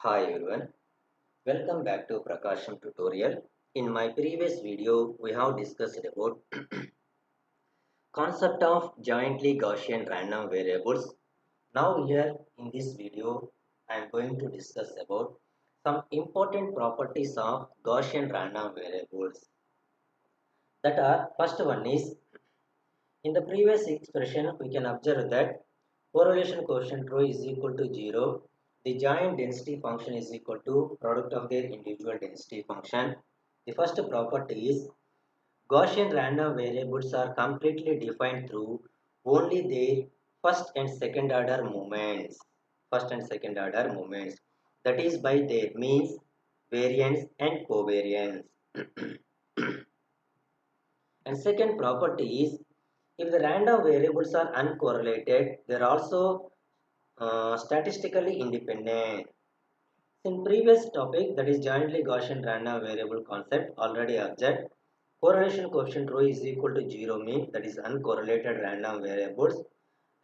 Hi everyone, welcome back to PRAKASAM tutorial. In my previous video, we have discussed about concept of jointly Gaussian random variables. Now here in this video, I am going to discuss about some important properties of Gaussian random variables. That are, first one is, in the previous expression, we can observe that correlation coefficient rho is equal to 0. The joint density function is equal to product of their individual density function. The first property is Gaussian random variables are completely defined through only their first and second order moments. First and second order moments. That is by their means, variance and covariance. And second property is if the random variables are uncorrelated, they are also statistically independent. In previous topic, that is jointly Gaussian random variable concept, already observed, correlation coefficient rho is equal to 0 mean that is uncorrelated random variables.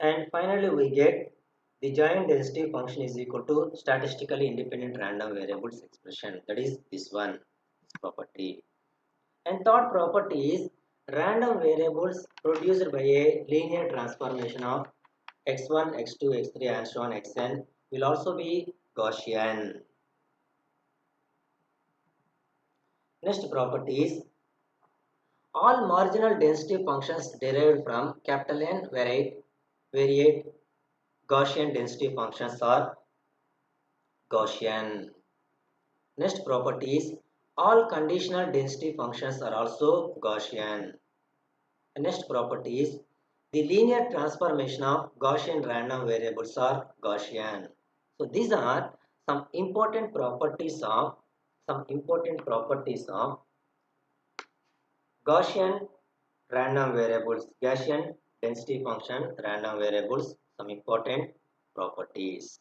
And finally, we get the joint density function is equal to statistically independent random variables expression. That is this one property. And third property is random variables produced by a linear transformation of x1, x2, x3 and so on xn will also be Gaussian. Next property is all marginal density functions derived from capital N variate Gaussian density functions are Gaussian. Next property is all conditional density functions are also Gaussian. Next property is the linear transformation of Gaussian random variables are Gaussian. So these are some important properties of Gaussian random variables, Gaussian density function, random variables, some important properties.